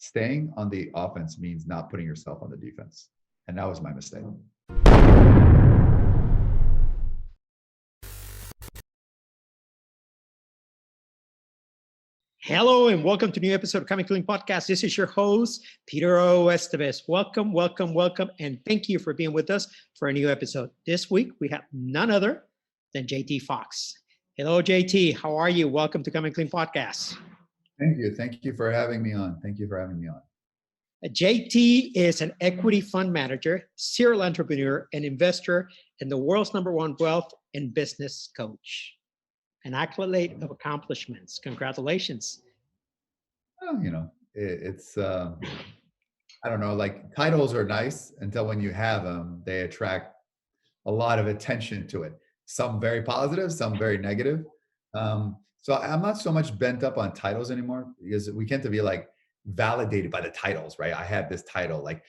staying on the offense means not putting yourself on the defense. And that was my mistake. Hello and welcome to a new episode of Coming Clean Podcast. This is your host, Peter O. Estevez. Welcome, welcome, welcome, and thank you for being with us for a new episode. This week, we have none other than JT Foxx. Hello, JT. How are you? Welcome to Coming Clean Podcast. Thank you. Thank you for having me on. Thank you for having me on. JT is an equity fund manager, serial entrepreneur, and investor, and the world's #1 wealth and business coach. An accolade of accomplishments. Congratulations. Well, it's, I don't know, like titles are nice until when you have them, they attract a lot of attention to it. Some very positive, some very negative. So I'm not so much bent up on titles anymore because we tend to be like validated by the titles, right? I have this title, like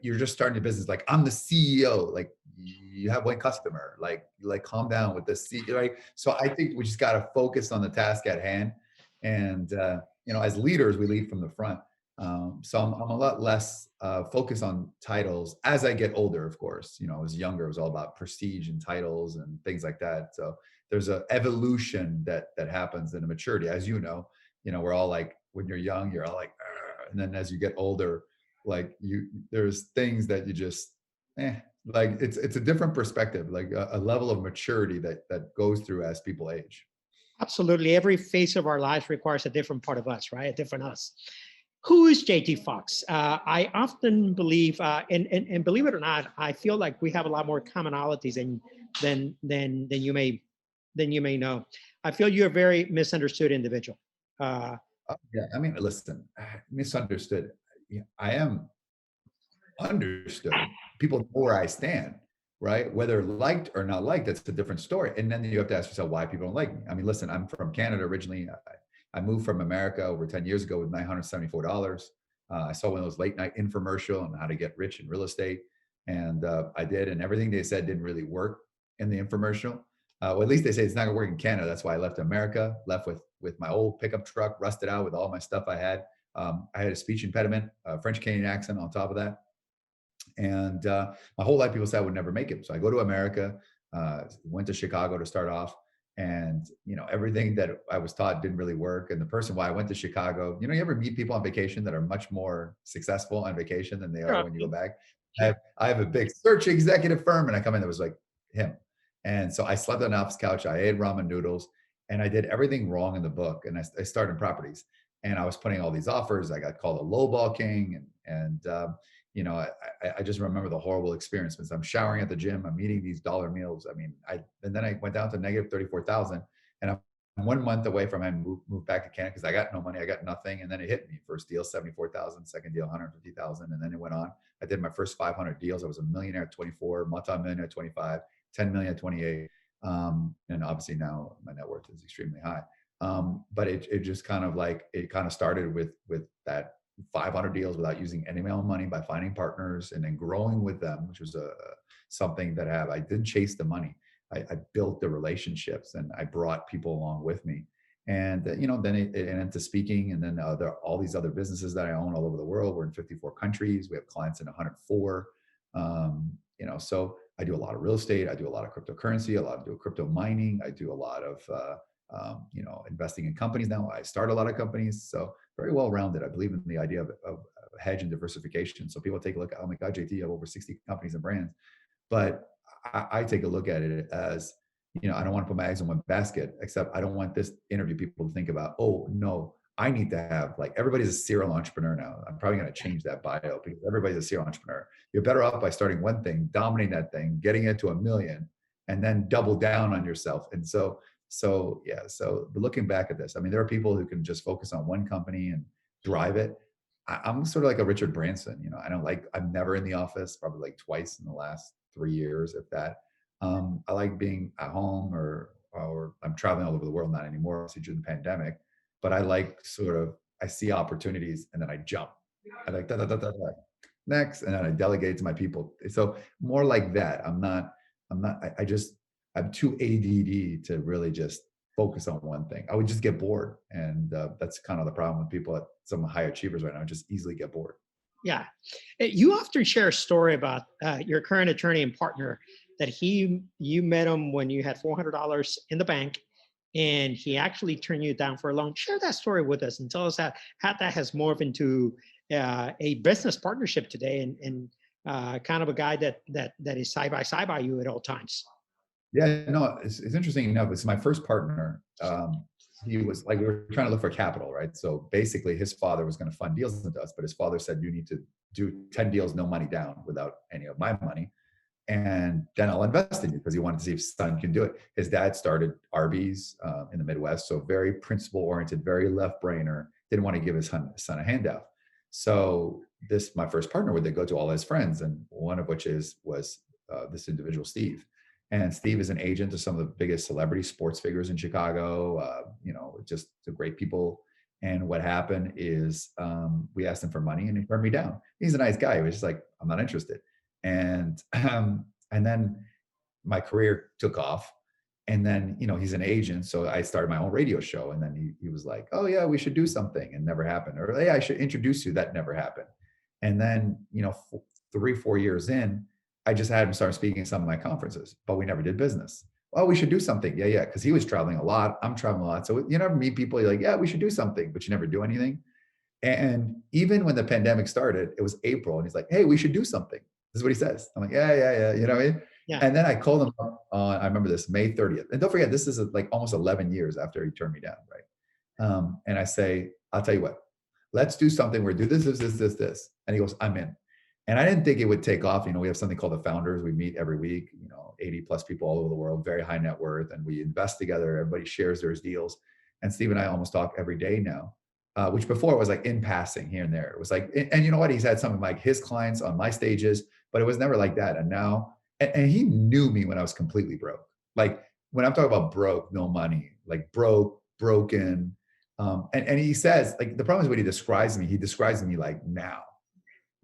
you're just starting a business, like I'm the CEO, like you have one customer, like calm down with the CEO, right? So I think we just got to focus on the task at hand, and as leaders, we lead from the front. So I'm a lot less focused on titles as I get older. Of course, I was younger, it was all about prestige and titles and things like that. So there's an evolution that happens in a maturity, as we're all like, when you're young, you're all like, and then as you get older, like there's things that you just, like it's a different perspective, like a level of maturity that goes through as people age. Absolutely. Every phase of our lives requires a different part of us, right? A different us. Who is JT Foxx? I often believe, and believe it or not, I feel like we have a lot more commonalities than you may know. I feel you're a very misunderstood individual. Yeah, I mean, listen, misunderstood. Yeah, I am understood. People know where I stand, right? Whether liked or not liked, that's a different story. And then you have to ask yourself why people don't like me. I mean, listen, I'm from Canada originally. I moved from America over 10 years ago with $974. I saw one of those late night infomercial on how to get rich in real estate. And I did, and everything they said didn't really work in the infomercial. Well, at least they say it's not gonna work in Canada. That's why I left America, left with my old pickup truck, rusted out with all my stuff I had. I had a speech impediment, a French Canadian accent on top of that. And my whole life people said I would never make it. So I go to America, went to Chicago to start off. And, everything that I was taught didn't really work. And the person why I went to Chicago, you ever meet people on vacation that are much more successful on vacation than they are when you go back? I have a big search executive firm, and I come in, it was like him. And so I slept on an office couch, I ate ramen noodles, and I did everything wrong in the book. And I started properties, and I was putting all these offers. I got called a lowball king, and I just remember the horrible experience. Because I'm showering at the gym, I'm eating these dollar meals. I mean, and then I went down to negative 34,000, and I'm 1 month away from having moved back to Canada because I got no money, I got nothing. And then it hit me. First deal, 74,000, second deal, 150,000. And then it went on. I did my first 500 deals. I was a millionaire at 24, multi-millionaire at 25, 10 million at 28. And obviously now my net worth is extremely high. But it just kind of started with that 500 deals without using any of my own money, by finding partners and then growing with them, which was something that I didn't chase the money. I built the relationships, and I brought people along with me. And then it into speaking, and then there are all these other businesses that I own all over the world. We're in 54 countries. We have clients in 104. So I do a lot of real estate. I do a lot of cryptocurrency. Do crypto mining. I do a lot of investing in companies now. I start a lot of companies. So very well rounded. I believe in the idea of hedge and diversification. So people take a look at, oh my God, JT, you have over 60 companies and brands. But I take a look at it as, I don't want to put my eggs in one basket, except I don't want this interview people to think about, oh no, I need to have, like, everybody's a serial entrepreneur now. I'm probably going to change that bio because everybody's a serial entrepreneur. You're better off by starting one thing, dominating that thing, getting it to 1 million, and then double down on yourself. And so looking back at this, I mean, there are people who can just focus on one company and drive it. I'm sort of like a Richard Branson. I'm never in the office, probably like twice in the last 3 years, if that. I like being at home, or I'm traveling all over the world, not anymore, obviously due to the pandemic, but I like I see opportunities and then I jump. I like next, and then I delegate to my people. So more like that. I'm too ADD to really just focus on one thing. I would just get bored. And that's kind of the problem with people at some high achievers right now, just easily get bored. Yeah. You often share a story about your current attorney and partner that you met him when you had $400 in the bank and he actually turned you down for a loan. Share that story with us and tell us how that has morphed into a business partnership today and kind of a guy that is side by you at all times. Yeah, no, it's interesting enough. It's my first partner. He was like, we were trying to look for capital, right? So basically, his father was going to fund deals with us, but his father said, you need to do 10 deals, no money down without any of my money. And then I'll invest in you because he wanted to see if his son can do it. His dad started Arby's in the Midwest. So very principle oriented, very left brainer, didn't want to give his son a handout. So my first partner would go to all his friends, and one of which was this individual, Steve. And Steve is an agent to some of the biggest celebrity sports figures in Chicago, just the great people. And what happened is we asked him for money and he turned me down. He's a nice guy. He was just like, I'm not interested. And then my career took off. And then, he's an agent. So I started my own radio show. And then he was like, oh yeah, we should do something. And never happened. Or, hey, I should introduce you. That never happened. And then, 3-4 years in, I just had him start speaking at some of my conferences, but we never did business. Oh, we should do something. Yeah, yeah. Because he was traveling a lot. I'm traveling a lot. So you never meet people, you're like, yeah, we should do something, but you never do anything. And even when the pandemic started, it was April, and he's like, hey, we should do something. This is what he says. I'm like, yeah, yeah, yeah. You know what I mean? Yeah. And then I called him up on, I remember this, May 30th. And don't forget, this is like almost 11 years after he turned me down, right? And I say, I'll tell you what, let's do something where do this. And he goes, I'm in. And I didn't think it would take off. We have something called the Founders. We meet every week, 80 plus people all over the world, very high net worth, and we invest together. Everybody shares their deals. And Steve and I almost talk every day now, which before it was like in passing here and there. It was like, and you know what? He's had some of like his clients on my stages, but it was never like that. And now, and he knew me when I was completely broke. Like when I'm talking about broke, no money, like broke, broken. And he says, like, the problem is when he describes me like now.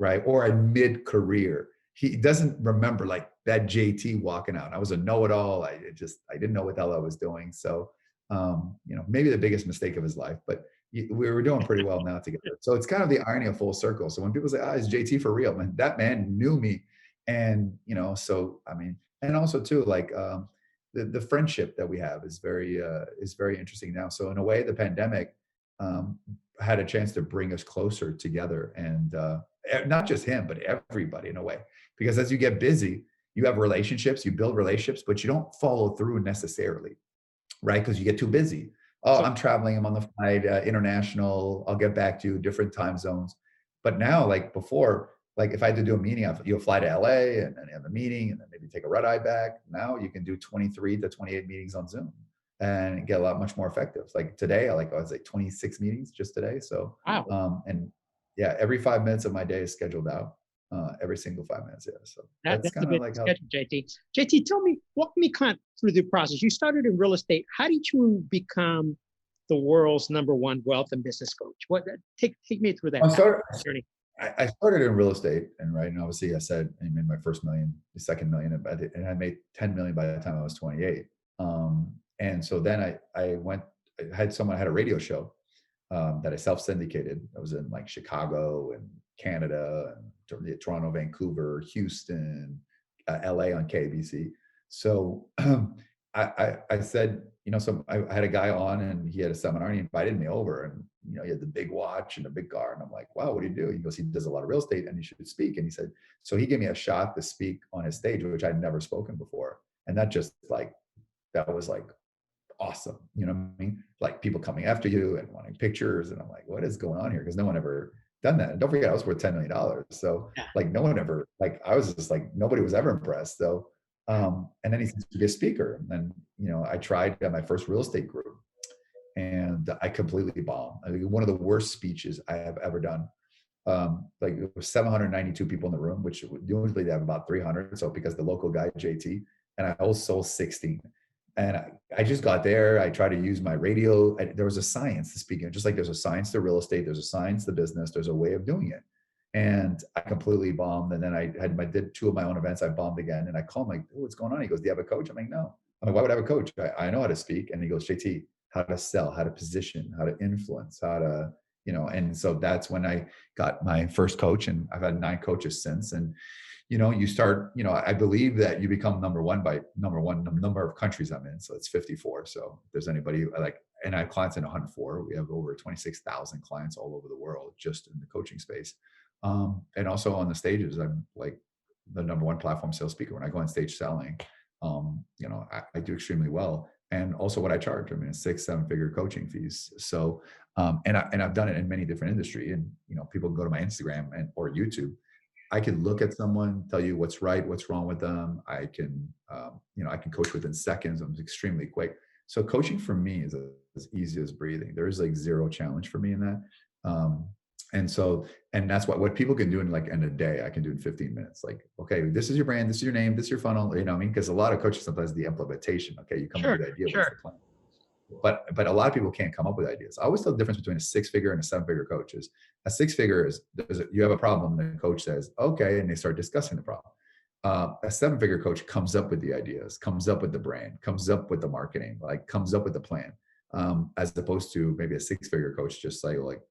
Right? Or in mid-career. He doesn't remember like that JT walking out. I was a know-it-all. I didn't know what the hell I was doing. So, maybe the biggest mistake of his life, but we were doing pretty well now together. So it's kind of the irony of full circle. So when people say, is JT for real? Man, that man knew me. And, so, I mean, and also too, like, the friendship that we have is very interesting now. So in a way, the pandemic had a chance to bring us closer together, and not just him, but everybody in a way. Because as you get busy, you have relationships, you build relationships, but you don't follow through necessarily, right? Because you get too busy. Oh, I'm traveling, I'm on the flight, international, I'll get back to you, different time zones. But now, like before, like if I had to do a meeting, you'll fly to LA and then have a meeting and then maybe take a red eye back. Now you can do 23 to 28 meetings on Zoom and get a lot much more effective. Like today, I was like 26 meetings just today. So, Wow. and yeah, every 5 minutes of my day is scheduled out. Every single 5 minutes. Yeah. So that's That's a kind of bit like how. schedule, JT. JT, walk me kind of through the process. You started in real estate. How did you become the world's #1 wealth and business coach? Take me through that journey. I started in real estate, and right, and obviously I said I made my first million, the second million, and I made 10 million by the time I was 28. And so then I had a radio show that I self-syndicated. I was in like Chicago and Canada and Toronto, Vancouver, Houston, LA on KBC. So I said, so I had a guy on and he had a seminar and he invited me over, and, he had the big watch and a big car. And I'm like, wow, what do you do? He goes, he does a lot of real estate and you should speak. And he said, so he gave me a shot to speak on his stage, which I'd never spoken before. And that was like awesome. You know what I mean? Like people coming after you and wanting pictures. And I'm like, what is going on here? Because no one ever done that. And don't forget, I was worth $10 million. So like no one ever, like I was just like, nobody was ever impressed. So, and then he said to be a speaker. And then, I tried at my first real estate group and I completely bombed. I think one of the worst speeches I have ever done. Like it was 792 people in the room, which usually they have about 300. So because the local guy, JT, and I was sold 16. And I just got there. I tried to use my radio. There was a science to speaking, just like there's a science to real estate, there's a science to business, there's a way of doing it. And I completely bombed. And then I did 2 of my own events. I bombed again. And I called him like, oh, what's going on? He goes, do you have a coach? I'm like, no. I'm like, why would I have a coach? I know how to speak. And he goes, JT, how to sell, how to position, how to influence, how to, and so that's when I got my first coach, and I've had 9 coaches since. And, you start, I believe that you become number one by number of countries I'm in. So it's 54. So if there's anybody and I have clients in 104, we have over 26,000 clients all over the world, just in the coaching space. And also on the stages, I'm like the number one platform sales speaker. When I go on stage selling, I do extremely well. And also what I charge, I mean, 6-7 figure coaching fees. So, and I've done it in many different industry, and, people go to my Instagram or YouTube. I can look at someone, tell you what's right, what's wrong with them. I can, I can coach within seconds. I'm extremely quick. So coaching for me is as easy as breathing. There is like zero challenge for me in that. And that's what people can do in like in a day, I can do in 15 minutes. Like, okay, this is your brand, this is your name, this is your funnel, what I mean? Because a lot of coaches, sometimes the implementation, okay, you come up with the idea, what's the plan? But a lot of people can't come up with ideas. I always tell the difference between a 6-figure and a 7-figure coach is a 6-figure is you have a problem, the coach says, okay, and they start discussing the problem. A 7-figure coach comes up with the ideas, comes up with the brand, comes up with the marketing, like comes up with the plan. As opposed to maybe a 6-figure coach, just like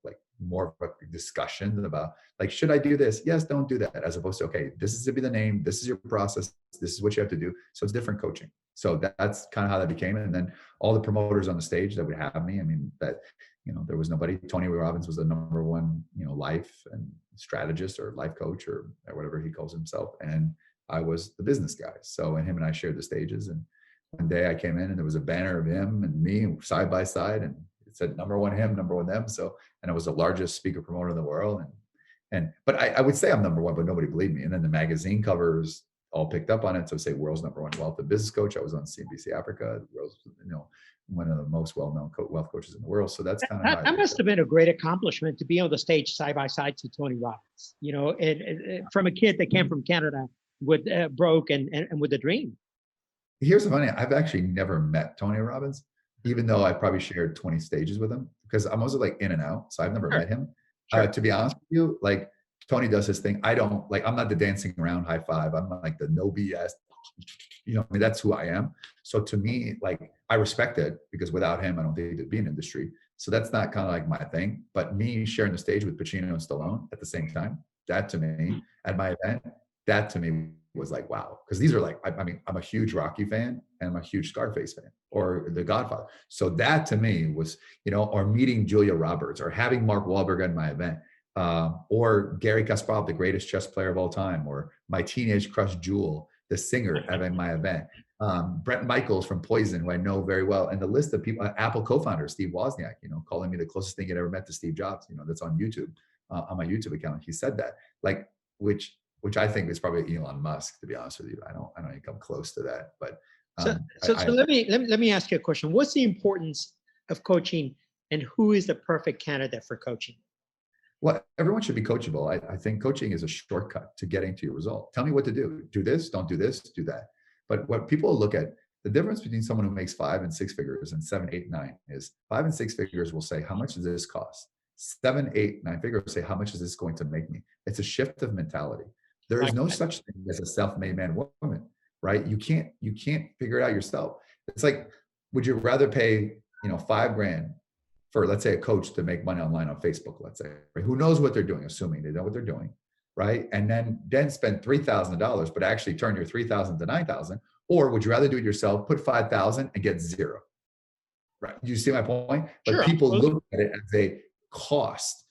more of a discussion about like, should I do this? Yes, don't do that. As opposed to, okay, this is to be the name, this is your process, this is what you have to do. So it's different coaching. So that's kind of how that became. And then all the promoters on the stage that would have me, I mean, there was nobody. Tony Robbins was the number one, life and strategist or life coach or whatever he calls himself. And I was the business guy. So, and him and I shared the stages. And one day I came in and there was a banner of him and me side by side, and it said number one him, number one them. So, and I was the largest speaker promoter in the world. But I would say I'm number one, but nobody believed me. And then the magazine covers all picked up on it. So say world's number one wealth and business coach. I was on CNBC Africa, world's, one of the most well-known wealth coaches in the world. So that's kind of that must have been a great accomplishment to be on the stage side by side to Tony Robbins, and from a kid that came from Canada with broke and with a dream. Here's the funny, I've actually never met Tony Robbins, even though I probably shared 20 stages with him, because I'm also like in and out. So I've never met him. Sure. To be honest with you, like Tony does his thing. I don't like, I'm not the dancing around high five. I'm like the no BS, I mean, that's who I am. So to me, like, I respect it, because without him, I don't think there'd be an industry. So that's not kind of like my thing. But me sharing the stage with Pacino and Stallone at the same time, that to me, at my event, that to me was like, wow. Because these are like, I mean, I'm a huge Rocky fan and I'm a huge Scarface fan, or The Godfather. So that to me was, or meeting Julia Roberts, or having Mark Wahlberg at my event, or Gary Kasparov, the greatest chess player of all time, or my teenage crush Jewel, the singer, at my event. Brett Michaels from Poison, who I know very well, and the list of people, Apple co-founder Steve Wozniak, calling me the closest thing he'd ever met to Steve Jobs, that's on YouTube, on my YouTube account. He said that, like, which I think is probably Elon Musk, to be honest with you. I don't even come close to that. But so let me ask you a question. What's the importance of coaching, and who is the perfect candidate for coaching? Well, everyone should be coachable. I think coaching is a shortcut to getting to your result. Tell me what to do. Do this, don't do this, do that. But what people look at, the difference between someone who makes 5 and 6 figures and 7, 8, 9 is 5 and 6 figures will say, how much does this cost? 7, 8, 9 figures will say, how much is this going to make me? It's a shift of mentality. There is no such thing as a self-made man or woman, right? You can't figure it out yourself. It's like, would you rather pay, $5,000 for, let's say, a coach to make money online on Facebook, let's say, right? Who knows what they're doing, assuming they know what they're doing, right? And then spend $3,000, but actually turn your 3,000 to 9,000, or would you rather do it yourself, put 5,000 and get 0, right? You see my point? But sure, people look at it as a cost.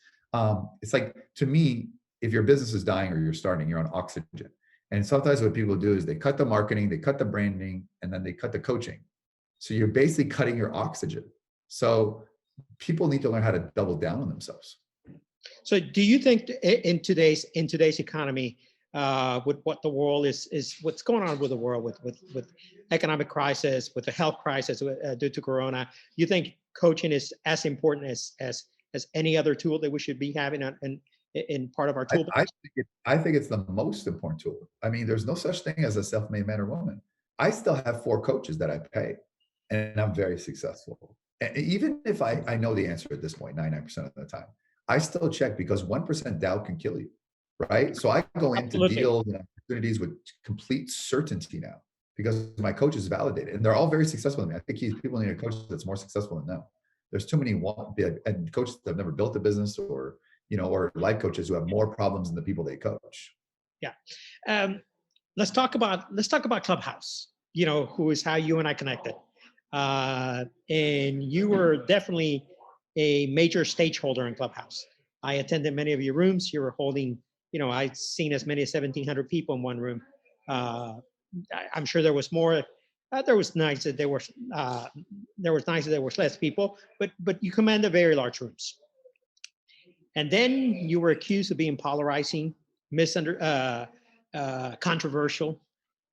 It's like, to me, if your business is dying or you're starting, you're on oxygen. And sometimes what people do is they cut the marketing, they cut the branding, and then they cut the coaching. So you're basically cutting your oxygen. So people need to learn how to double down on themselves. So do you think in today's economy, with what the world is what's going on with the world, with economic crisis, with the health crisis due to Corona, you think coaching is as important as any other tool that we should be having in part of our toolbox? I think it's the most important tool. I mean, there's no such thing as a self-made man or woman. I still have 4 coaches that I pay, and I'm very successful. And even if I know the answer at this point, 99% of the time, I still check, because 1% doubt can kill you, right? So I go into deals and opportunities with complete certainty now. because my coaches validate it, and they're all very successful than me. I think people need a coach that's more successful than them. There's too many and coaches that have never built a business, or or life coaches who have more problems than the people they coach. Yeah. Let's talk about Clubhouse. Who is how you and I connected. And you were definitely a major stakeholder in Clubhouse. I attended many of your rooms. You were holding, I'd seen as many as 1,700 people in one room. I'm sure there was more. There was nights that there was nights that there was less people, but you commanded very large rooms. And then you were accused of being polarizing, controversial,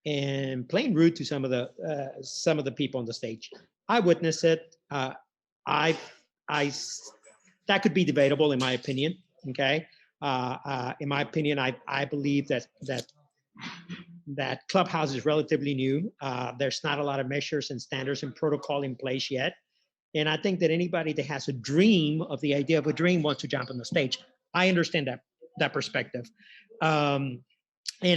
and plain rude to some of the people on the stage. I witnessed it. I that could be debatable in my opinion. Okay, in my opinion, I believe that Clubhouse is relatively new. There's not a lot of measures and standards and protocol in place yet. And I think that anybody that has a dream of the idea of a dream wants to jump on the stage. I understand that perspective. And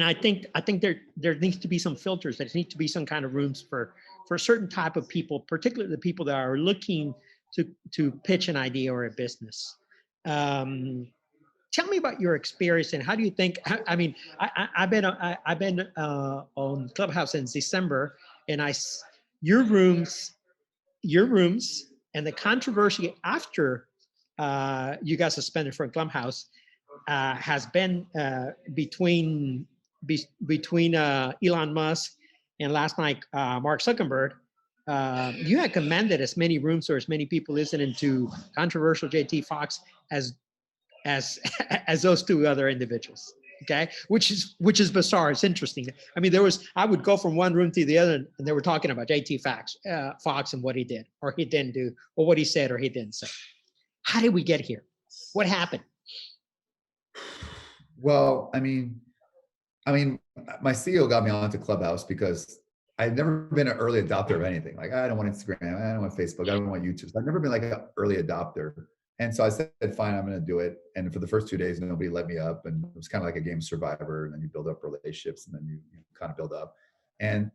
I think there needs to be some filters. There needs to be some kind of rooms for a certain type of people, particularly the people that are looking to pitch an idea or a business. Tell me about your experience and how do you think? I mean, I've been on Clubhouse since December, and your rooms and the controversy after you got suspended from Clubhouse has been between Elon Musk and last night Mark Zuckerberg. You had commanded as many rooms or as many people listening to controversial JT Foxx as those two other individuals. Okay, which is bizarre. It's interesting. I mean, I would go from one room to the other, and they were talking about JT Foxx and what he did or he didn't do, or what he said or he didn't say. How did we get here? What happened? Well, I mean, my CEO got me onto Clubhouse because I've never been an early adopter of anything. Like, I don't want Instagram, I don't want Facebook, I don't want YouTube. So I've never been like an early adopter. And so I said, fine, I'm going to do it. And for the first 2 days, nobody let me up. And it was kind of like a game of Survivor. And then you build up relationships, and then you kind of build up. And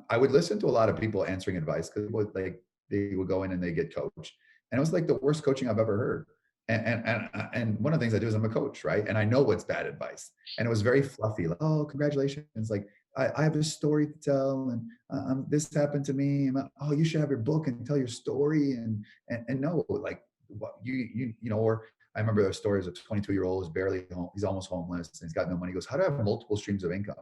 I would listen to a lot of people answering advice because they would go in and they get coached. And it was like the worst coaching I've ever heard. And one of the things I do is I'm a coach, right? And I know what's bad advice. And it was very fluffy, like, oh, congratulations. Like, I have a story to tell, and this happened to me. And, oh, you should have your book and tell your story. And no, like, what or I remember those stories of a 22-year-old who's barely home, he's almost homeless, and he's got no money. He goes, how do I have multiple streams of income?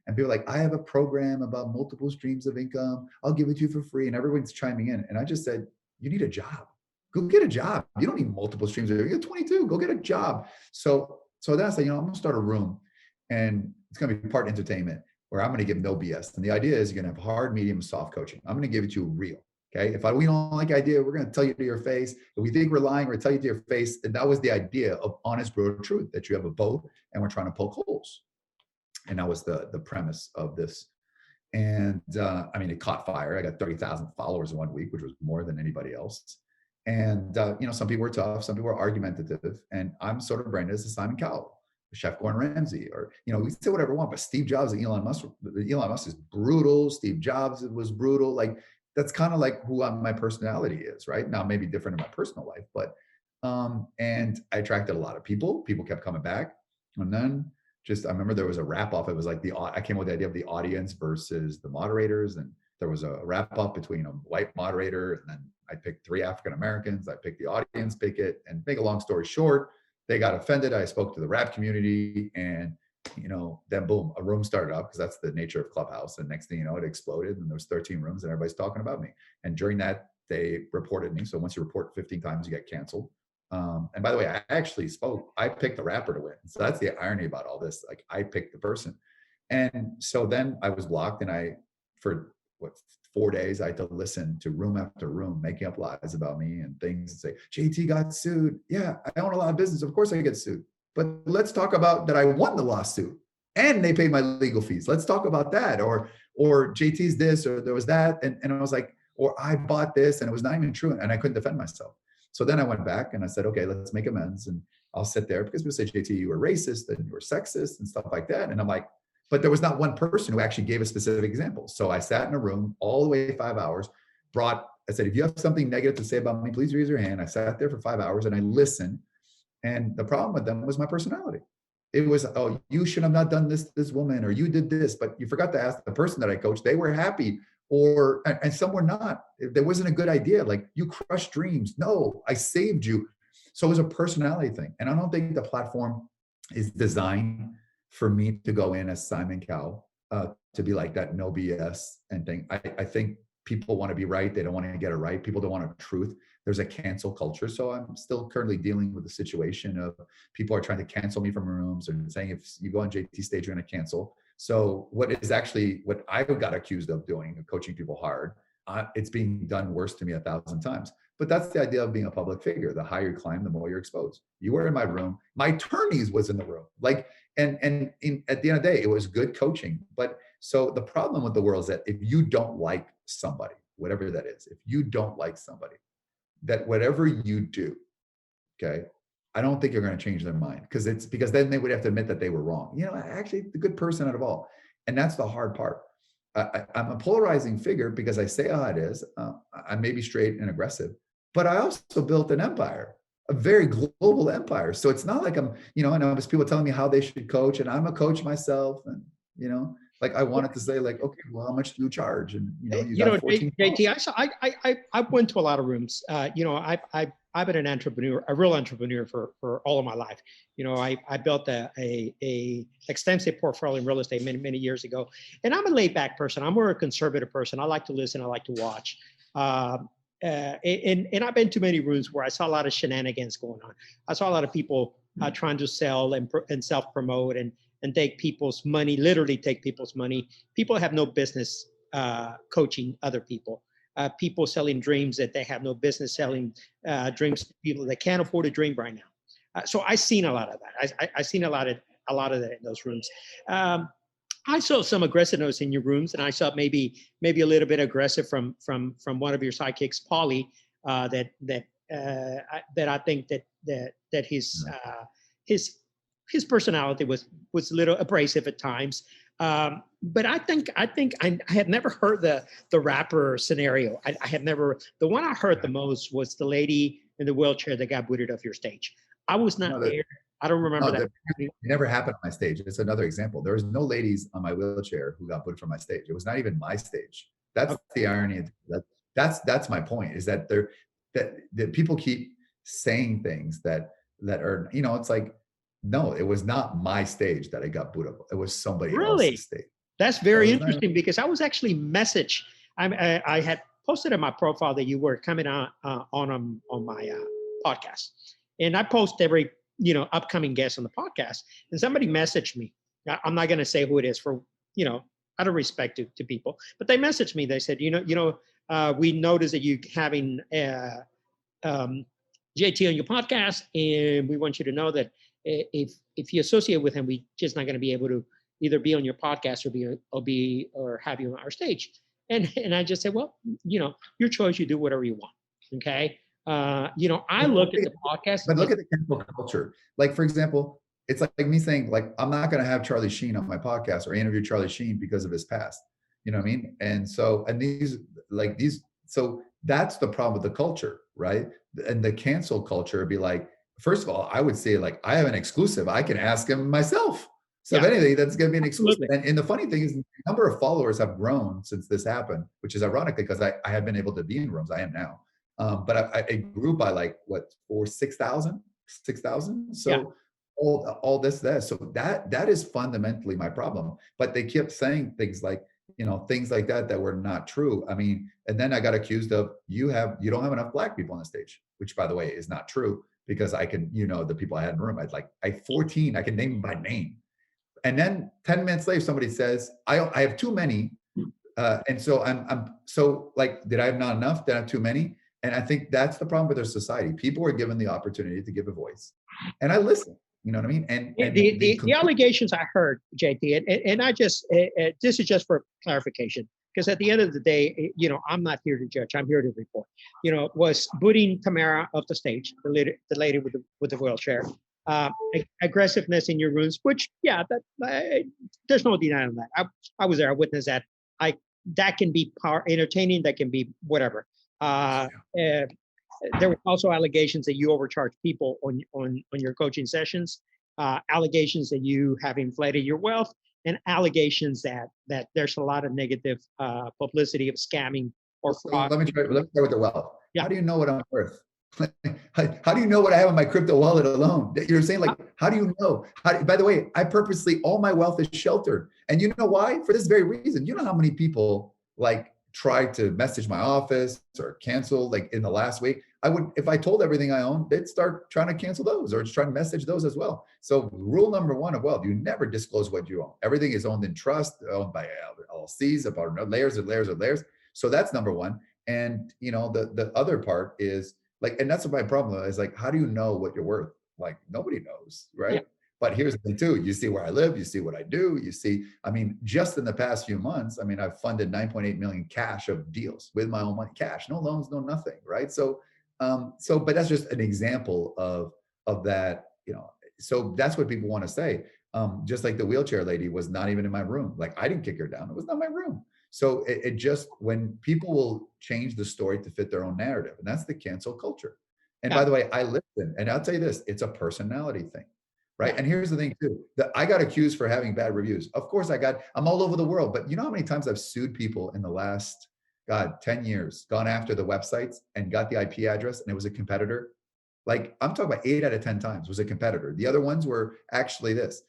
And people are like, I have a program about multiple streams of income. I'll give it to you for free. And everyone's chiming in. And I just said, you need a job. Go get a job. You don't need multiple streams of income. You're 22. Go get a job. So that's like, I'm going to start a room, and it's going to be part entertainment where I'm going to give no BS. And the idea is you're going to have hard, medium, soft coaching. I'm going to give it to you real. Okay. If we don't like idea, we're going to tell you to your face. If we think we're lying, we're going to tell you to your face. And that was the idea of honest, brutal truth, that you have a boat and we're trying to poke holes. And that was the premise of this. And it caught fire. I got 30,000 followers in 1 week, which was more than anybody else. And, some people were tough, some people were argumentative. And I'm sort of branded as a Simon Cowell, Chef Gordon Ramsay, or, we say whatever we want, but Steve Jobs and Elon Musk is brutal. Steve Jobs was brutal. Like, that's kind of like who my personality is, right? Now, maybe different in my personal life, but, and I attracted a lot of people. People kept coming back. And then I remember there was a wrap up. It was like I came up with the idea of the audience versus the moderators. And there was a wrap up between a white moderator. And then I picked 3 African-Americans. I picked the audience, pick it, and make a long story short, they got offended. I spoke to the rap community, and then boom, a room started up, because that's the nature of Clubhouse. And next thing you know, it exploded, and there was 13 rooms, and everybody's talking about me. And during that, they reported me. So once you report 15 times, you get canceled. And by the way, I actually I picked the rapper to win. So that's the irony about all this. Like, I picked the person. And so then I was blocked, and for 4 days, I had to listen to room after room, making up lies about me and things, and say, JT got sued. Yeah, I own a lot of business. Of course I get sued. But let's talk about that I won the lawsuit and they paid my legal fees. Let's talk about that. Or JT's this, or there was that. And I was like, or I bought this and it was not even true. And I couldn't defend myself. So then I went back and I said, okay, let's make amends. And I'll sit there, because people say, JT, you were racist and you were sexist and stuff like that. And I'm like, But there was not one person who actually gave a specific example. So I sat in a room all the way 5 hours, I said, if you have something negative to say about me, please raise your hand. I sat there for 5 hours and I listened. And the problem with them was my personality. It was, oh, you should have not done this woman, or you did this, but you forgot to ask the person that I coached. They were happy, and some were not. There wasn't a good idea. Like, you crushed dreams. No, I saved you. So it was a personality thing. And I don't think the platform is designed for me to go in as Simon Cowell, to be like that, no BS and thing. I think people want to be right. They don't want to get it right. People don't want a truth. There's a cancel culture. So I'm still currently dealing with the situation of people are trying to cancel me from rooms and saying, if you go on JT stage, you're going to cancel. So what I got accused of doing, coaching people hard, it's being done worse to me 1,000 times. But that's the idea of being a public figure. The higher you climb, the more you're exposed. You were in my room. My attorneys was in the room. Like, and at the end of the day, it was good coaching. But so the problem with the world is that if you don't like somebody, whatever that is, if you don't like somebody, that whatever you do, okay, I don't think you're going to change their mind, because then they would have to admit that they were wrong. Actually, the good person out of all. And that's the hard part. I'm a polarizing figure because I say how it is. I may be straight and aggressive, but I also built an empire, a very global empire. So it's not like I'm, and there's people telling me how they should coach, and I'm a coach myself. And, like, I wanted to say, like, okay, well, how much do you charge? And, you got 14 JT, I went to a lot of rooms. I've been an entrepreneur, a real entrepreneur for all of my life. I built a extensive portfolio in real estate many years ago. And I'm a laid back person. I'm more a conservative person. I like to listen. I like to watch. And I've been to many rooms where I saw a lot of shenanigans going on. I saw a lot of people trying to sell and self-promote and take people's money, literally take people's money. People have no business coaching other people. People selling dreams that they have no business selling, dreams to people that can't afford a dream right now. So I've seen a lot of that. I've seen a lot of that in those rooms. I saw some aggressiveness in your rooms, and I saw maybe a little bit aggressive from one of your sidekicks, Paulie, that I think that his personality was a little abrasive at times. But I think I had never heard the rapper scenario. I had never. The one I heard the most was the lady in the wheelchair that got booted off your stage. I was not there. I don't remember that. It never happened on my stage. It's another example. There was no ladies on my wheelchair who got booted from my stage. It was not even my stage. That's the irony. That's my point. Is that that people keep saying things that are, it's like, no, it was not my stage that I got booted up. It was somebody else's stage. That's very interesting, because I was actually messaged. I had posted in my profile that you were coming on my podcast, and I post every upcoming guest on the podcast. And somebody messaged me. I'm not going to say who it is for out of respect to people, but they messaged me. They said, we noticed that you having JT on your podcast, and we want you to know that if you associate with him, we just not going to be able to either be on your podcast or have you on our stage. And I just said, well, your choice. You do whatever you want. Okay. I look at the podcast. But look at the cancel culture. Like, for example, it's like me saying, like, I'm not going to have Charlie Sheen on my podcast or interview Charlie Sheen because of his past. You know what I mean? And so that's the problem with the culture, right? And the cancel culture would be like, first of all, I would say, like, I have an exclusive. I can ask him myself. So if anything, that's going to be an exclusive. And the funny thing is, the number of followers have grown since this happened, which is ironic because I have been able to be in rooms. I am now. But it grew by like 6,000. So all this. So that is fundamentally my problem. But they kept saying things like that were not true. I mean, and then I got accused of you don't have enough Black people on the stage, which, by the way, is not true, because I can, the people I had in the room, I 14, I can name them by name. And then 10 minutes later, somebody says, I have too many. And so I'm so, like, did I have not enough? Did I have too many? And I think that's the problem with our society. People were given the opportunity to give a voice, and I listen. You know what I mean? And the allegations I heard, JT, and I just this is just for clarification, because at the end of the day, I'm not here to judge. I'm here to report. Was booting Tamara off the stage, the lady with the wheelchair. aggressiveness in your rooms, which, yeah, there's no denying that. I was there. I witnessed that. That can be entertaining. That can be whatever. There were also allegations that you overcharge people on your coaching sessions, allegations that you have inflated your wealth, and allegations that there's a lot of negative publicity of scamming or fraud. Let me start with the wealth. Yeah. How do you know what I'm worth? How do you know what I have in my crypto wallet alone? You're saying, like, how do you know? By the way, I purposely, all my wealth is sheltered. And you know why? For this very reason. You know how many people like tried to message my office or cancel like in the last week? If I told everything I own, they'd start trying to cancel those or just try to message those as well. So rule number one of wealth, you never disclose what you own. Everything is owned in trust, owned by LLCs, about layers and layers and layers. So that's number one. And the other part is like, and that's my problem is like, how do you know what you're worth? Like nobody knows, right? Yeah. But here's the thing too, you see where I live, you see what I do, you see, I mean, just in the past few months, I mean, I've funded 9.8 million cash of deals with my own money, cash, no loans, no nothing, right? So, but that's just an example of that, so that's what people want to say. Just like the wheelchair lady was not even in my room. Like I didn't kick her down. It was not my room. So it just, when people will change the story to fit their own narrative, and that's the cancel culture. And by the way, I listen, and I'll tell you this, it's a personality thing, right? And here's the thing too, that I got accused for having bad reviews. Of course I'm all over the world, but you know how many times I've sued people in the last, 10 years, gone after the websites and got the IP address and it was a competitor? Like I'm talking about 8 out of 10 times was a competitor. The other ones were actually this.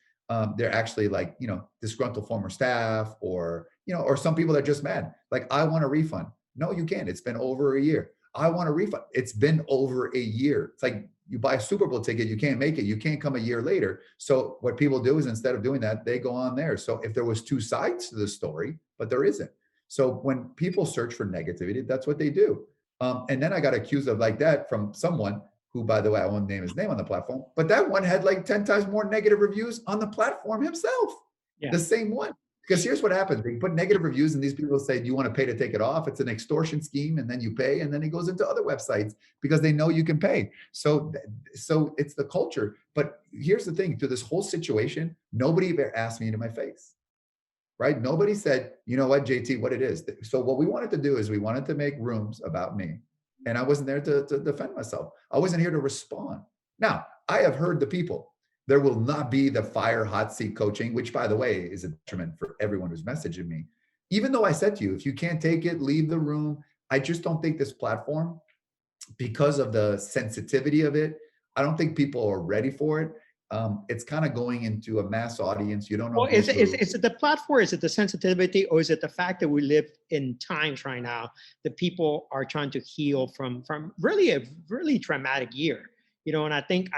They're actually like, disgruntled former staff or some people that are just mad. Like, I want a refund. No, you can't. It's been over a year. I want a refund. It's been over a year. It's like you buy a Super Bowl ticket, you can't make it. You can't come a year later. So what people do is instead of doing that, they go on there. So if there was two sides to the story, but there isn't. So when people search for negativity, that's what they do. And then I got accused of like that from someone who, by the way, I won't name his name on the platform, but that one had like 10 times more negative reviews on the platform himself. Yeah. The same one. Because here's what happens. They put negative reviews and these people say, do you want to pay to take it off? It's an extortion scheme. And then you pay, and then it goes into other websites because they know you can pay. So it's the culture. But here's the thing, through this whole situation, nobody ever asked me into my face, right? Nobody said, you know what, JT, what it is. So what we wanted to do is we wanted to make rooms about me. And I wasn't there to defend myself. I wasn't here to respond. Now, I have heard the people. There will not be the fire hot seat coaching, which, by the way, is a detriment for everyone who's messaging me. Even though I said to you, if you can't take it, leave the room. I just don't think this platform, because of the sensitivity of it, I don't think people are ready for it. It's kind of going into a mass audience. You don't know. Well, is it the platform? Is it the sensitivity, or is it the fact that we live in times right now that people are trying to heal from really a really traumatic year? And I think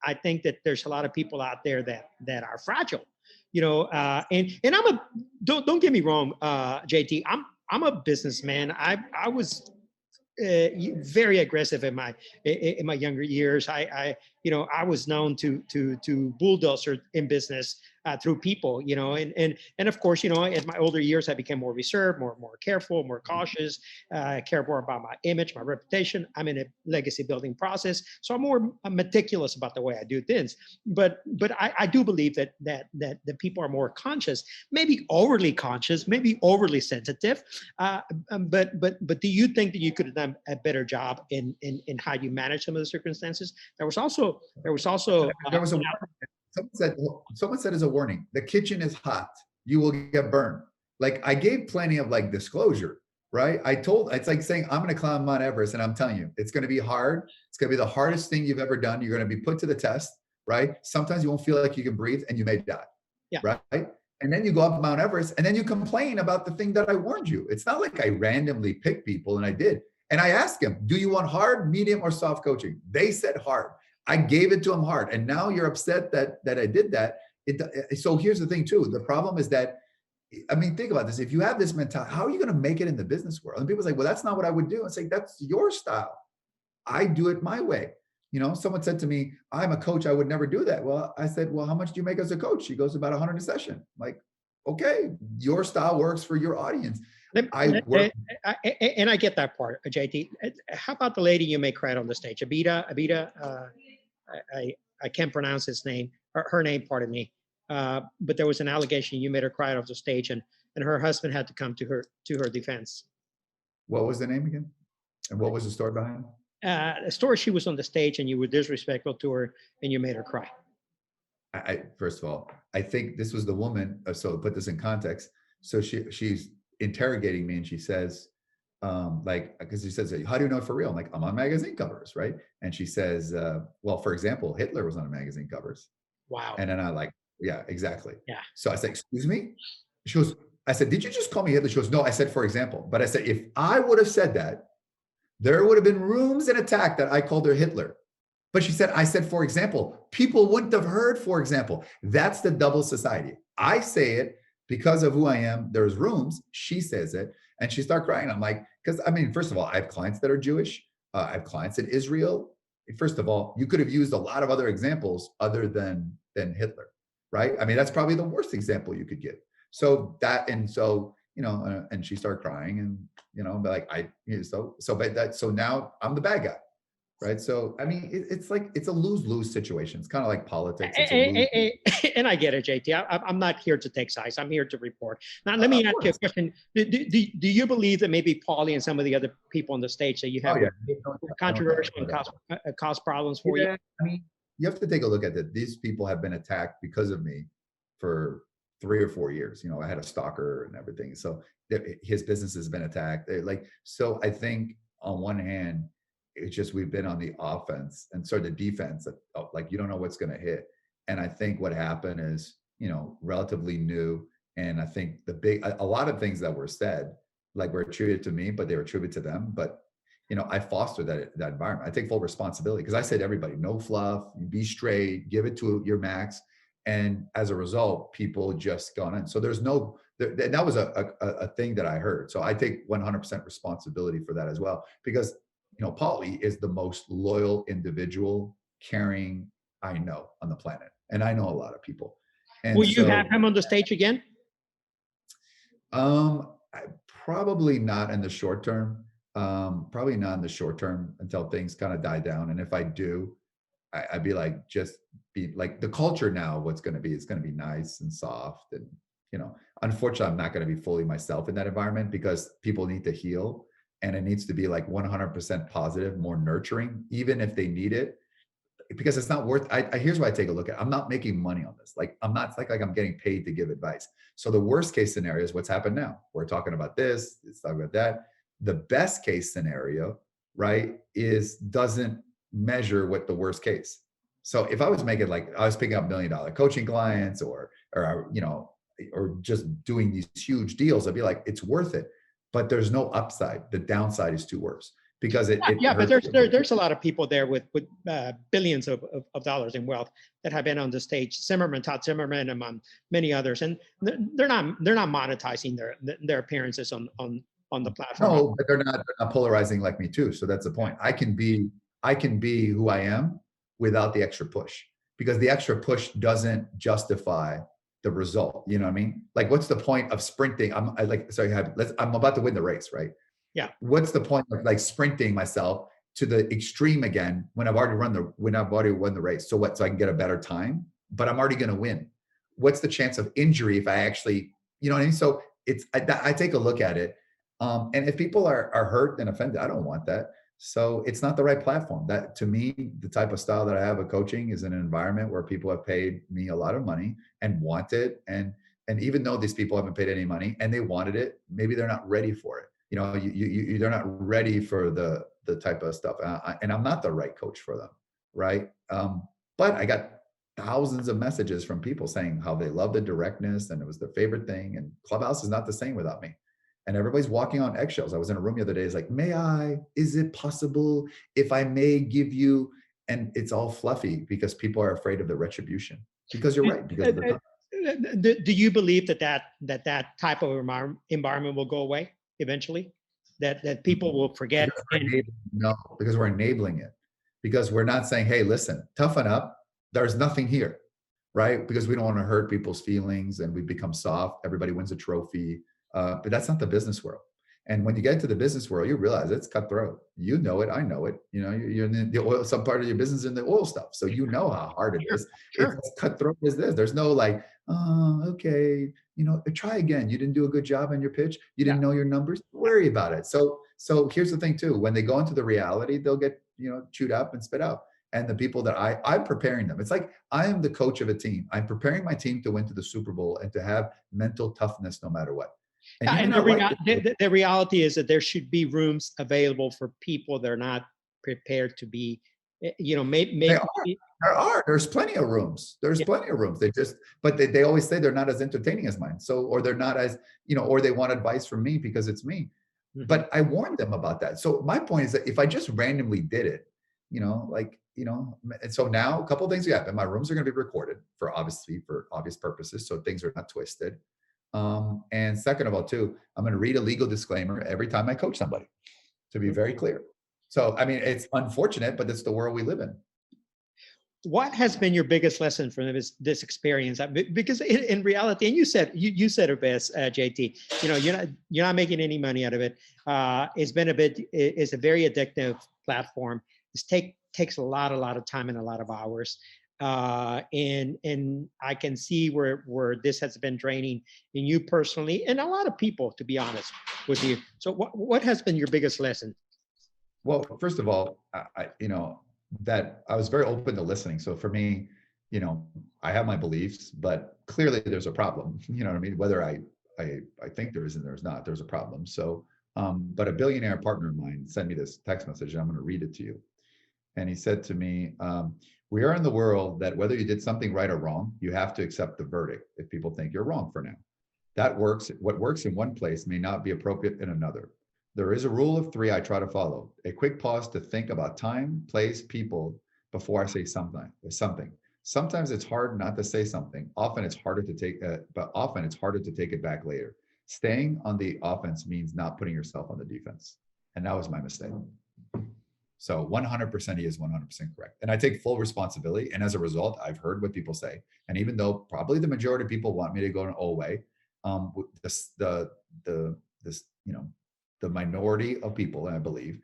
I think that there's a lot of people out there that are fragile. And don't get me wrong, JT. I'm a businessman. I was very aggressive in my younger years. I was known to bulldozer in business through people, and of course, in my older years, I became more reserved, more careful, more cautious, care more about my image, my reputation. I'm in a legacy building process, so I'm more meticulous about the way I do things. But I do believe that the people are more conscious, maybe overly conscious, maybe overly sensitive. But do you think that you could have done a better job in how you manage some of the circumstances? There was also someone said as a warning, the kitchen is hot, you will get burned. Like I gave plenty of like disclosure, right? It's like saying, I'm going to climb Mount Everest and I'm telling you, it's going to be hard. It's going to be the hardest thing you've ever done. You're going to be put to the test, right? Sometimes you won't feel like you can breathe and you may die, right? And then you go up Mount Everest and then you complain about the thing that I warned you. It's not like I randomly picked people, and I did. And I asked them, do you want hard, medium, or soft coaching? They said hard. I gave it to them hard. And now you're upset that I did that. So here's the thing too. The problem is that, I mean, think about this. If you have this mentality, how are you going to make it in the business world? And people say, well, that's not what I would do. It's like, that's your style. I do it my way. Someone said to me, I'm a coach, I would never do that. Well, I said, well, how much do you make as a coach? She goes, about 100 a session. I'm like, okay, your style works for your audience. And I get that part, JT. How about the lady you make credit on the stage, Abida? I can't pronounce his name, her name, pardon me. But there was an allegation you made her cry off the stage, and her husband had to come to her defense. What was the name again? And what was the story behind it? A story, she was on the stage and you were disrespectful to her and you made her cry. First of all, I think this was the woman. So put this in context. So she's interrogating me and she says, like, because she says, how do you know for real? I'm like, I'm on magazine covers, right? And she says, well, for example, Hitler was on magazine covers. Wow. And then I like, yeah, exactly. Yeah. So I said, excuse me? She goes, I said, did you just call me Hitler? She goes, no, I said, for example. But I said, if I would have said that, there would have been rooms in attack that I called her Hitler. But she said, I said, for example, people wouldn't have heard, for example. That's the double society. I say it because of who I am. There's rooms. She says it. And she started crying. I'm like, because I mean, first of all, I have clients that are Jewish. I have clients in Israel. First of all, you could have used a lot of other examples other than Hitler, right? I mean, that's probably the worst example you could give. So that, and so, you know, and she started crying and, you know, like so now I'm the bad guy. Right. So, I mean, it's like, it's a lose-lose situation. It's kind of like politics. It's a lose. And I get it, JT. I'm not here to take sides. I'm here to report. Now, let me ask you a question. Do you believe that maybe Paulie and some of the other people on the stage that you have controversial and cause problems for you? I mean, you have to take a look at it. These people have been attacked because of me for 3 or 4 years. You know, I had a stalker and everything. So his business has been attacked. So I think on one hand, it's just we've been on the offense and sort of the defense, like you don't know what's going to hit. And I think what happened is, you know, relatively new. And I think a lot of things that were said, like were attributed to me, but they were attributed to them. But, you know, I foster that environment. I take full responsibility because I said to everybody, no fluff, be straight, give it to your max. And as a result, people just gone in. So there's no, that was a thing that I heard. So I take 100% responsibility for that as well, because you know, Paulie is the most loyal individual, caring I know on the planet. And I know a lot of people. And will you have him on the stage again? Probably not in the short term. Probably not in the short term until things kind of die down. And if I do, I'd be like, just be like the culture now, what's going to be, it's going to be nice and soft. And, you know, unfortunately, I'm not going to be fully myself in that environment because people need to heal. And it needs to be like 100% positive, more nurturing, even if they need it, because it's not worth. Here's what I take a look at. I'm not making money on this. Like I'm not. It's like I'm getting paid to give advice. So the worst case scenario is what's happened now. We're talking about this. It's talking about that. The best case scenario, right, is doesn't measure what the worst case. So if I was making like I was picking up $1 million coaching clients, or you know, or just doing these huge deals, I'd be like, it's worth it. But there's no upside. The downside is too worse because but there's a lot of people there with billions of dollars in wealth that have been on the stage. Todd Zimmerman, among many others, and they're not monetizing their appearances on the platform. No, but they're not polarizing like me too. So that's the point. I can be who I am without the extra push, because the extra push doesn't justify the result. You know what I mean? Like, what's the point of sprinting? I'm about to win the race, right? Yeah. What's the point of like sprinting myself to the extreme again when I've already won the race? So what? So I can get a better time, but I'm already going to win. What's the chance of injury if I actually, you know what I mean? So I take a look at it. And if people are hurt and offended, I don't want that. So it's not the right platform. That, to me, the type of style that I have of coaching is an environment where people have paid me a lot of money and want it. And even though these people haven't paid any money and they wanted it, maybe they're not ready for it. You know, they're not ready for the type of stuff. And I'm not the right coach for them, right? But I got thousands of messages from people saying how they love the directness and it was their favorite thing. And Clubhouse is not the same without me. And everybody's walking on eggshells. I was in a room the other day. It's like, is it possible if I may give you, and it's all fluffy because people are afraid of the retribution, because you're right. Because do you believe that type of environment will go away eventually? That people will forget? No, because we're enabling it. Because we're not saying, hey, listen, toughen up. There's nothing here, right? Because we don't want to hurt people's feelings and we become soft. Everybody wins a trophy. But that's not the business world. And when you get into the business world, you realize it's cutthroat. You know it, I know it. You know, you're in the oil, some part of your business in the oil stuff. So you know how hard it Sure, is. It's sure. as cutthroat as this. There's no like, oh, okay, you know, try again. You didn't do a good job on your pitch. You Yeah. didn't know your numbers. Don't worry about it. So here's the thing too. When they go into the reality, they'll get, you know, chewed up and spit out. And the people that I'm preparing them. It's like I am the coach of a team. I'm preparing my team to win to the Super Bowl and to have mental toughness no matter what. And Yeah, you may and not like it. the reality is that there should be rooms available for people that are not prepared to be, you know, They maybe. are. There are. There's plenty of rooms. There's Yeah. plenty of rooms. But they always say they're not as entertaining as mine. So, or they're not as, you know, or they want advice from me because it's me. Mhm. But I warned them about that. So my point is that if I just randomly did it, you know, like, you know, and so now a couple of things happen. My rooms are going to be recorded for obvious purposes. So things are not twisted. And second of all, too, I'm going to read a legal disclaimer every time I coach somebody to be very clear. So, I mean, it's unfortunate, but it's the world we live in. What has been your biggest lesson from this experience? Because in reality, and you said it best, JT. You know, you're not making any money out of it. It's a very addictive platform. Takes a lot of time and a lot of hours. And I can see where this has been draining in you personally and a lot of people, to be honest with you. So what has been your biggest lesson? Well, first of all, you know, that I was very open to listening. So for me, you know, I have my beliefs, but clearly there's a problem. You know what I mean? Whether I think there is and there's not, there's a problem. So, but a billionaire partner of mine sent me this text message, and I'm going to read it to you. And he said to me, "We are in the world that whether you did something right or wrong, you have to accept the verdict if people think you're wrong for now. That works. What works in one place may not be appropriate in another. There is a rule of three I try to follow: a quick pause to think about time, place, people before I say something. Sometimes it's hard not to say something. Often it's harder to take it back later. Staying on the offense means not putting yourself on the defense." And that was my mistake. So 100%, he is 100% correct. And I take full responsibility. And as a result, I've heard what people say. And even though probably the majority of people want me to go an old way, you know, the minority of people, and I believe,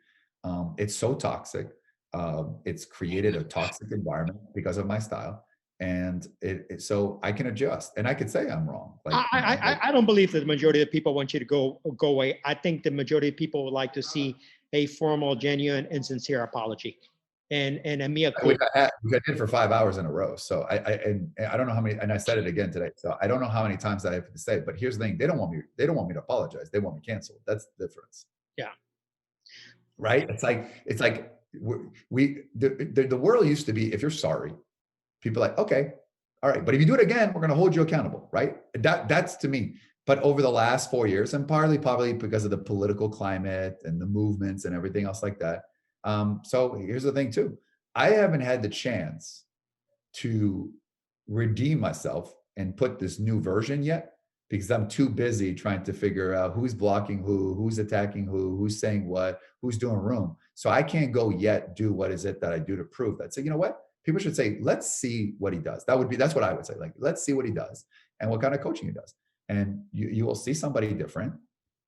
it's so toxic. It's created a toxic environment because of my style. And so I can adjust and I could say I'm wrong. Like, you know, I don't believe that the majority of people want you to go away. I think the majority of people would like to see a formal, genuine, and sincere apology, and a mea culpa. which I did for 5 hours in a row. So and I don't know how many, and I said it again today. So I don't know how many times I have to say it, but here's the thing: they don't want me to apologize. They want me canceled. That's the difference. Yeah. Right. It's like the world used to be, if you're sorry, people are like, okay, all right, but if you do it again, we're going to hold you accountable, right? That's to me. But over the last 4 years, and probably because of the political climate and the movements and everything else like that. So here's the thing too: I haven't had the chance to redeem myself and put this new version yet, because I'm too busy trying to figure out who's blocking who's attacking who's saying what, who's doing room. So I can't go yet do what is it that I do to prove that. So you know what? People should say, let's see what he does. That's what I would say. Like, let's see what he does and what kind of coaching he does. And you will see somebody different.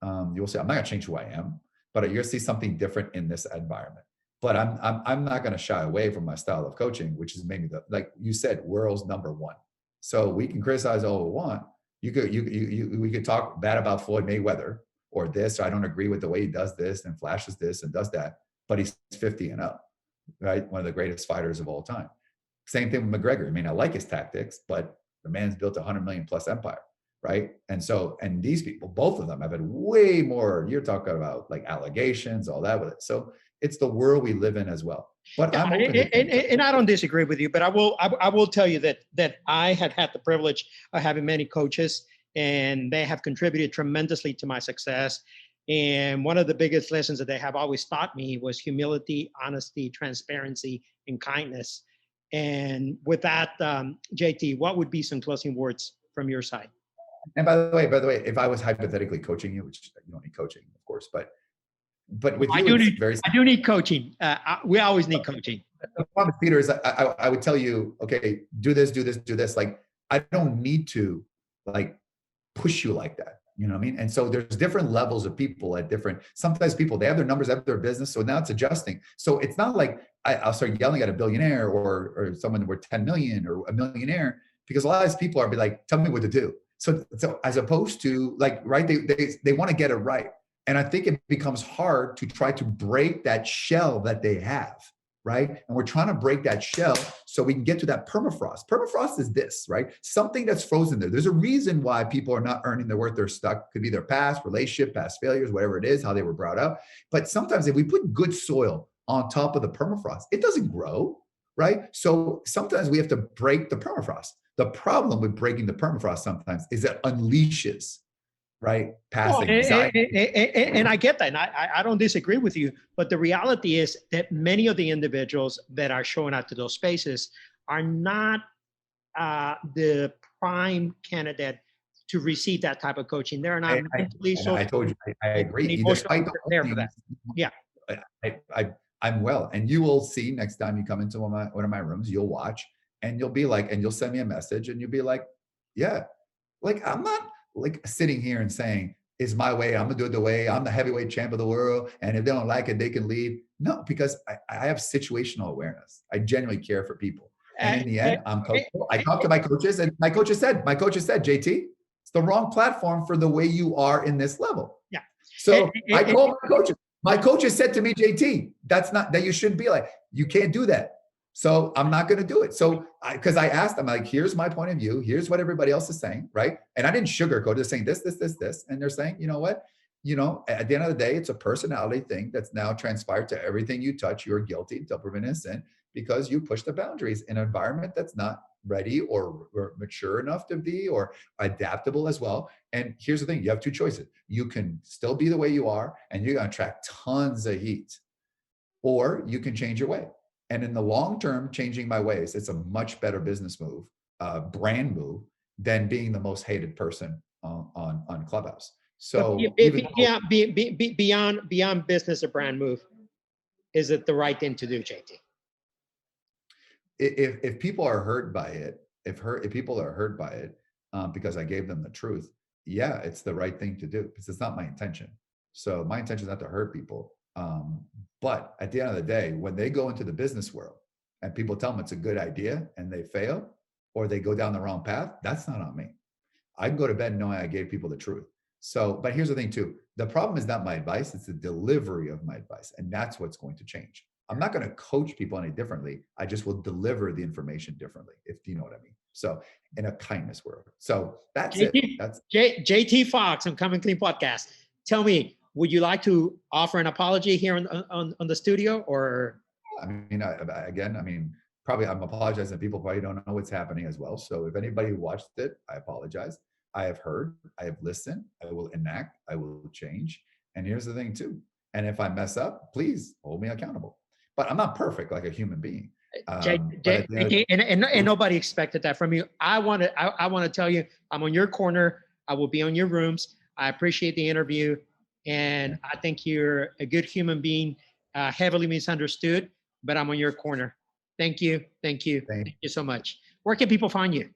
You will say, I'm not going to change who I am, but you're going to see something different in this environment. But I'm not going to shy away from my style of coaching, which is maybe like you said, world's number one. So we can criticize all we want. We could talk bad about Floyd Mayweather or this, or I don't agree with the way he does this and flashes this and does that, but he's 50 and up, right? One of the greatest fighters of all time. Same thing with McGregor. I mean, I like his tactics, but the man's built a 100 million plus empire, right? And so, and these people, both of them have had way more, you're talking about like allegations, all that with it. So it's the world we live in as well. But Yeah, I'm open and I don't disagree with you, but I will tell you that I had the privilege of having many coaches, and they have contributed tremendously to my success. And one of the biggest lessons that they have always taught me was humility, honesty, transparency, and kindness. And with that, JT, what would be some closing words from your side? And by the way, if I was hypothetically coaching you, which you don't need coaching, of course, but with you, it's very. I do need coaching. We always need coaching. The problem, Peter, is I would tell you, okay, do this, do this, do this. Like, I don't need to like push you like that. You know what I mean? And so there's different levels of people at different, sometimes people, they have their numbers, have their business. So now it's adjusting. So it's not like I'll start yelling at a billionaire or someone worth 10 million or a millionaire, because a lot of these people are be like, tell me what to do. So as opposed to like, right, they want to get it right. And I think it becomes hard to try to break that shell that they have. Right. And we're trying to break that shell so we can get to that permafrost. Permafrost is this, right? Something that's frozen there. There's a reason why people are not earning the worth they're stuck. Could be their past relationship, past failures, whatever it is, how they were brought up. But sometimes if we put good soil on top of the permafrost, it doesn't grow, right? So sometimes we have to break the permafrost. The problem with breaking the permafrost sometimes is it unleashes, right? Past anxiety. And I get that. And I don't disagree with you. But the reality is that many of the individuals that are showing up to those spaces are not the prime candidate to receive that type of coaching. They're not mentally, I told you, I agree. Despite the prepared for that. Yeah. I'm well. And you will see next time you come into one of my rooms, you'll watch and you'll be like, and you'll send me a message and you'll be like, yeah, like I'm not like sitting here and saying, is my way, I'm gonna do it the way, I'm the heavyweight champ of the world. And if they don't like it, they can leave. No, because I have situational awareness. I genuinely care for people. And in the end, I'm coachable. I talked to my coaches and my coaches said, JT, it's the wrong platform for the way you are in this level. Yeah. So I told my coaches. My coaches said to me, JT, that's not, that you shouldn't be like, you can't do that. So I'm not going to do it. So because I asked them, like, here's my point of view. Here's what everybody else is saying. Right. And I didn't sugarcoat it, saying this. And they're saying, you know what, at the end of the day, it's a personality thing that's now transpired to everything you touch. You're guilty until proven innocent because you push the boundaries in an environment that's not ready or mature enough to be, or adaptable as well. And here's the thing, you have two choices. You can still be the way you are and you're going to attract tons of heat, or you can change your way. And in the long term, changing my ways, it's a much better business move, brand move, than being the most hated person on Clubhouse. So beyond business or brand move, is it the right thing to do, JT? If people are hurt by it, if people are hurt by it because I gave them the truth, yeah, it's the right thing to do, because it's not my intention. So my intention is not to hurt people. But at the end of the day, when they go into the business world and people tell them it's a good idea and they fail, or they go down the wrong path, that's not on me. I can go to bed knowing I gave people the truth. So, but here's the thing too, the problem is not my advice, it's the delivery of my advice. And that's what's going to change. I'm not going to coach people any differently. I just will deliver the information differently, if you know what I mean. So in a kindness world. So that's JT, it. That's JT Foxx on Come and Clean Podcast. Tell me, would you like to offer an apology here on the studio, or? I mean, probably I'm apologizing. People probably don't know what's happening as well. So if anybody who watched it, I apologize. I have heard, I have listened, I will enact, I will change. And here's the thing too. And if I mess up, please hold me accountable. But I'm not perfect like a human being. And nobody expected that from you. I want to tell you, I'm on your corner. I will be on your rooms. I appreciate the interview. And I think you're a good human being, heavily misunderstood, but I'm on your corner. Thank you. Thank you so much. Where can people find you?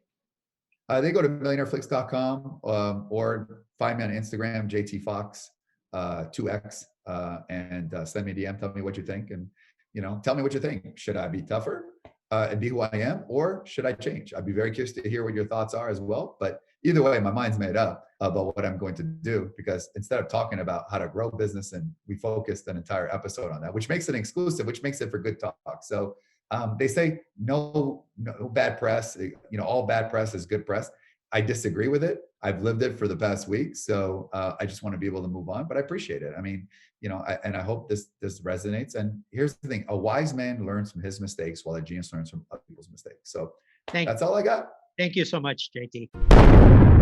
They go to millionaireflix.com or find me on Instagram, JT Foxx, 2X, and send me a DM. Tell me what you think, and tell me what you think. Should I be tougher and be who I am, or should I change? I'd be very curious to hear what your thoughts are as well. But either way, my mind's made up about what I'm going to do, because instead of talking about how to grow business, and we focused an entire episode on that, which makes it exclusive, which makes it for good talk. So they say no bad press, all bad press is good press. I disagree with it. I've lived it for the past week. So I just want to be able to move on, but I appreciate it. I mean, I hope this resonates. And here's the thing, a wise man learns from his mistakes while a genius learns from other people's mistakes. So that's all I got. Thank you so much, JT.